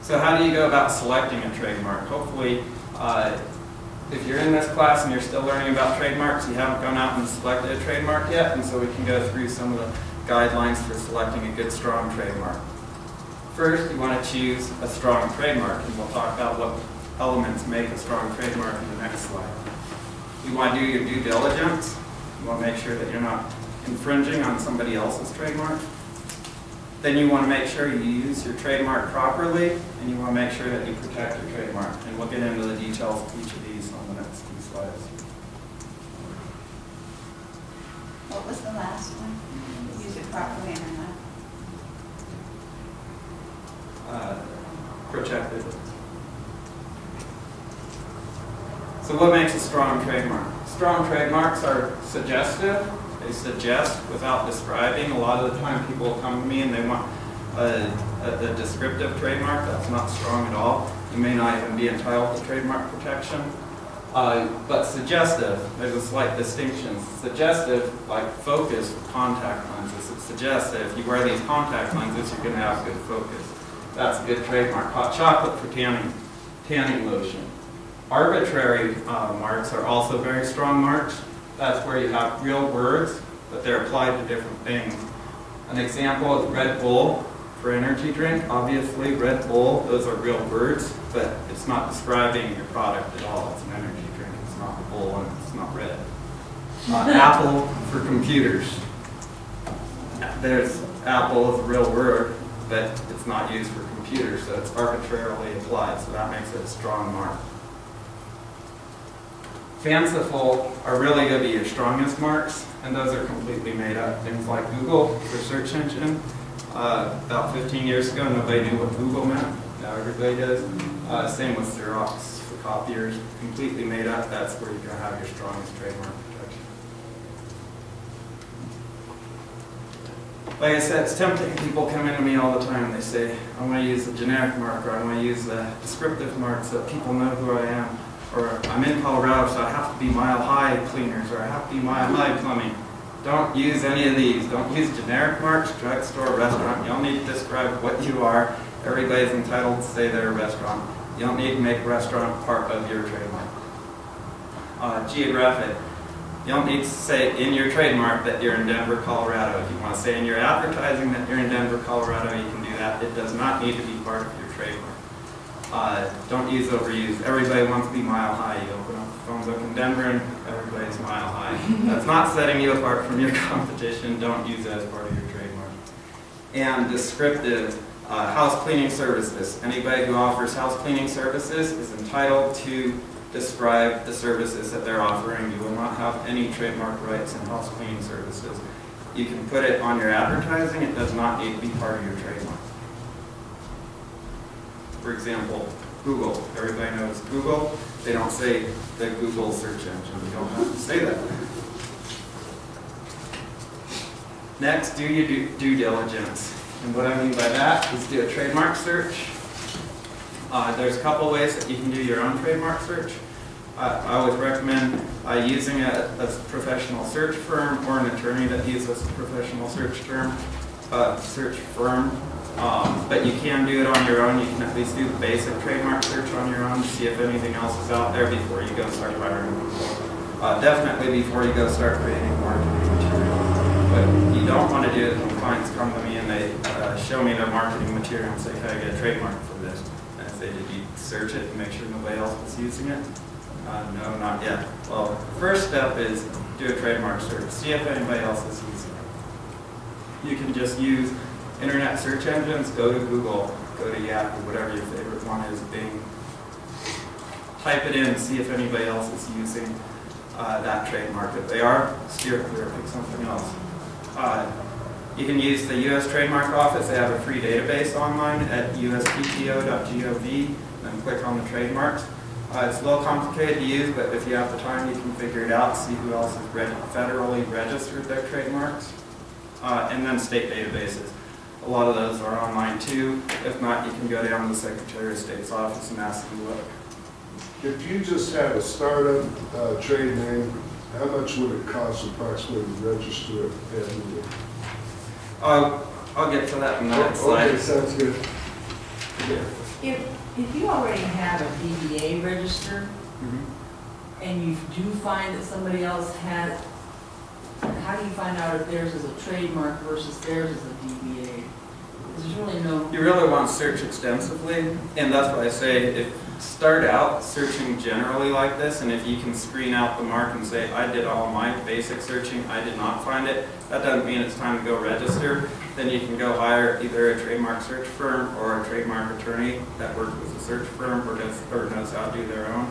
So how do you go about selecting a trademark? Hopefully, if you're in this class and you're still learning about trademarks, you haven't gone out and selected a trademark yet, and so we can go through some of the guidelines for selecting a good, strong trademark. First, you want to choose a strong trademark, and we'll talk about what elements make a strong trademark in the next slide. You want to do your due diligence. You want to make sure that you're not infringing on somebody else's trademark. Then you want to make sure you use your trademark properly, and you want to make sure that you protect your trademark. And we'll get into the details of each of these on the next few slides. What was the last one? Use it properly or not? Protected. So what makes a strong trademark? Strong trademarks are suggestive. They suggest without describing. A lot of the time people come to me and they want a descriptive trademark. That's not strong at all. You may not even be entitled to trademark protection. But suggestive, there's a slight distinction. Suggestive, like focus with contact lenses. It suggests that if you wear these contact lenses, you're going to have good focus. That's a good trademark. Hot chocolate for tanning lotion. Arbitrary marks are also very strong marks. That's where you have real words, but they're applied to different things. An example is Red Bull for energy drink. Obviously, Red Bull, those are real words, but it's not describing your product at all. It's an energy drink. It's not a bull and it's not red. Apple for computers. There's Apple is a real word, but it's not used for computers, so it's arbitrarily applied, so that makes it a strong mark. Fanciful are really going to be your strongest marks, and those are completely made up. Things like Google, your search engine. About 15 years ago, nobody knew what Google meant. Now everybody does. Same with Xerox for copiers. Completely made up. That's where you're going to have your strongest trademark protection. Like I said, it's tempting. People come into me all the time. They say, I want to use a generic mark, or I want to use a descriptive mark so that people know who I am. Or I'm in Colorado, so I have to be Mile High Cleaners, or I have to be Mile High Plumbing. Don't use any of these. Don't use generic marks, drugstore, restaurant. You don't need to describe what you are. Everybody's entitled to say they're a restaurant. You don't need to make restaurant part of your trademark. Geographic. You don't need to say in your trademark that you're in Denver, Colorado. If you want to say in your advertising that you're in Denver, Colorado, you can do that. It does not need to be part of your trademark. Don't use overuse. Everybody wants to be Mile High. You open up the phone book in Denver and everybody's Mile High. That's not setting you apart from your competition. Don't use it as part of your trademark. And descriptive, house cleaning services. Anybody who offers house cleaning services is entitled to describe the services that they're offering. You will not have any trademark rights in house cleaning services. You can put it on your advertising. It does not need to be part of your trademark. For example, Google. Everybody knows Google. They don't say the Google search engine. You don't have to say that. Next, do your due diligence. And what I mean by that is do a trademark search. There's a couple ways that you can do your own trademark search. I always recommend using a professional search firm or an attorney that uses a professional search firm. But you can do it on your own. You can at least do the basic trademark search on your own to see if anything else is out there before you go start hiring people. Definitely before you go start creating marketing material. But you don't want to do it when clients come to me and they show me their marketing material and say, hey, I get a trademark for this. And I say, did you search it to make sure nobody else was using it? No, not yet. Well, the first step is do a trademark search. See if anybody else is using it. You can just use internet search engines. Go to Google, go to Yahoo, whatever your favorite one is, Bing. Type it in, see if anybody else is using that trademark. If they are, steer clear, pick something else. You can use the U.S. Trademark Office. They have a free database online at uspto.gov, and click on the trademarks. It's a little complicated to use, but if you have the time, you can figure it out, see who else has federally registered their trademarks. And then state databases. A lot of those are online too. If not, you can go down to the Secretary of State's office and ask them to look. If you just had a startup trade name, how much would it cost approximately to register it annually? I'll get to that in the next slide. Okay, sounds good. Yeah. If you already have a DBA registered and you do find that somebody else has, how do you find out if theirs is a trademark versus theirs is a DBA? Because there's really no. You really want to search extensively, and that's why I say start out searching generally like this, and if you can screen out the mark and say, I did all my basic searching, I did not find it, that doesn't mean it's time to go register. Then you can go hire either a trademark search firm or a trademark attorney that works with a search firm or knows how to do their own.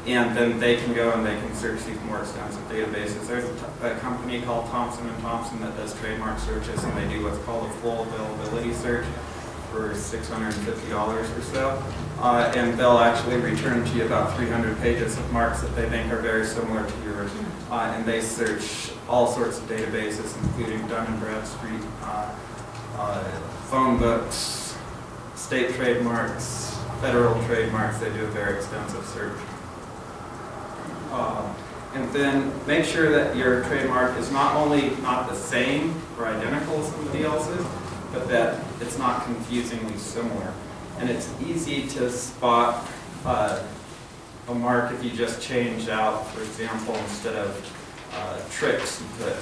And then they can go and they can search these more extensive databases. There's a company called Thompson & Thompson that does trademark searches, and they do what's called a full availability search for $650 or so. And they'll actually return to you about 300 pages of marks that they think are very similar to yours. And they search all sorts of databases, including Dun & Bradstreet, phone books, state trademarks, federal trademarks. They do a very extensive search. And then make sure that your trademark is not only not the same or identical as somebody else's, but that it's not confusingly similar. And it's easy to spot a mark if you just change out, for example, instead of tricks, you put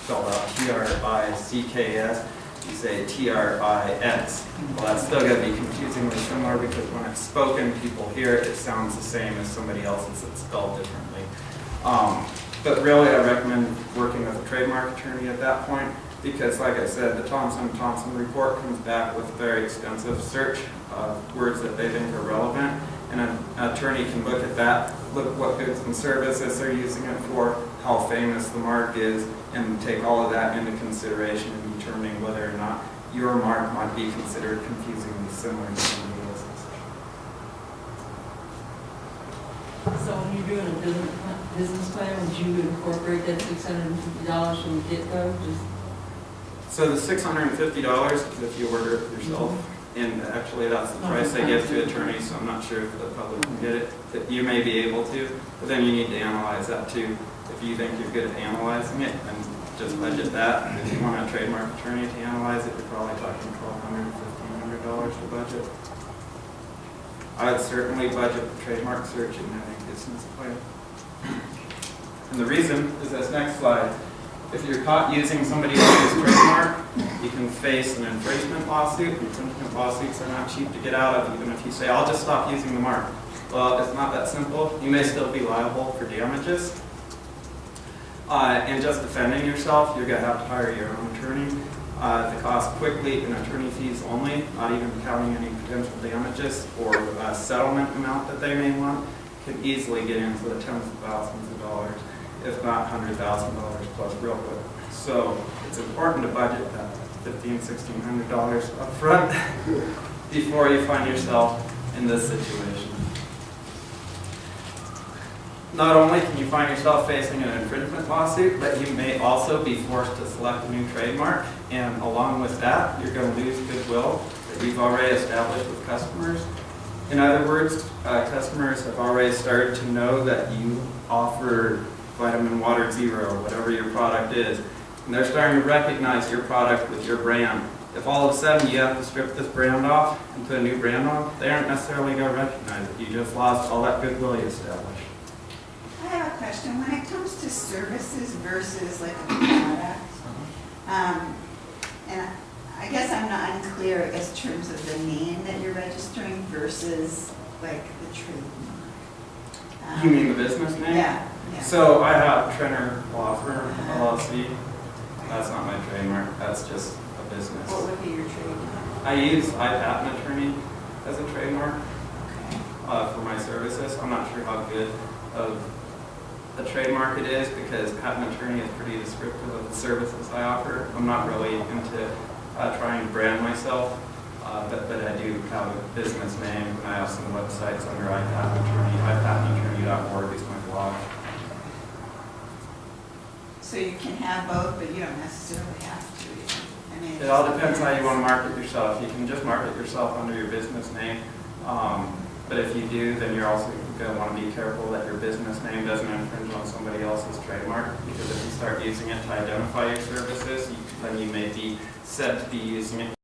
spelled out T-R-I-C-K-S, you say T-R-I-X. Well, that's still going to be confusingly similar because when it's spoken, people hear it, it sounds the same as somebody else's that's spelled differently. But really, I recommend working with a trademark attorney at that point because, like I said, the Thompson & Thompson report comes back with a very extensive search of words that they think are relevant, and an attorney can look at that, look at what goods and services they're using it for, how famous the mark is, and take all of that into consideration in determining whether or not your mark might be considered confusingly similar to somebody else's. So when you're doing a business plan, would you incorporate that $650 from the get-go? So the $650 is if you order it yourself, and actually that's the price they give to attorneys, so I'm not sure if the public can get it. That you may be able to, but then you need to analyze that too. If you think you're good at analyzing it, then just budget that. If you want a trademark attorney to analyze it, you're probably talking $1,200, $1,500 to budget. I would certainly budget the trademark search in any business plan. And the reason is this next slide. If you're caught using somebody else's trademark, you can face an infringement lawsuit. Infringement lawsuits are not cheap to get out of, even if you say, I'll just stop using the mark. Well, it's not that simple. You may still be liable for damages. And just defending yourself, you're going to have to hire your own attorney. The cost quickly and attorney fees only, not even counting any potential damages or settlement amount that they may want, can easily get into the tens of thousands of dollars, if not $100,000 plus real quick. So it's important to budget that $1,500, $1,600 up front before you find yourself in this situation. Not only can you find yourself facing an infringement lawsuit, but you may also be forced to select a new trademark, and along with that, you're going to lose goodwill that you've already established with customers. In other words, customers have already started to know that you offer vitamin water zero, whatever your product is, and they're starting to recognize your product with your brand. If all of a sudden you have to strip this brand off and put a new brand on, they aren't necessarily going to recognize it. You just lost all that goodwill you established. I have a question. When it comes to services versus like a product, and I guess I'm not unclear in terms of the name that you're registering versus like the trademark. You mean the business name? Yeah. So I have Trenner Law Firm, LLC. That's not my trademark. That's just a business. What would be your trademark? I use iPatent Attorney as a trademark Okay. for my services. I'm not sure how good of a trademark it is because patent attorney is pretty descriptive of the services I offer. I'm not really into trying to brand myself, but I do have a business name and I have some websites under iPatent Attorney. iPatentAttorney.org is my blog. So you can have both, but you don't necessarily have to. I mean, It all depends how you want to market yourself. You can just market yourself under your business name. But if you do, then you're also going to want to be careful that your business name doesn't infringe on somebody else's trademark, because if you start using it to identify your services, then you may be said to be using it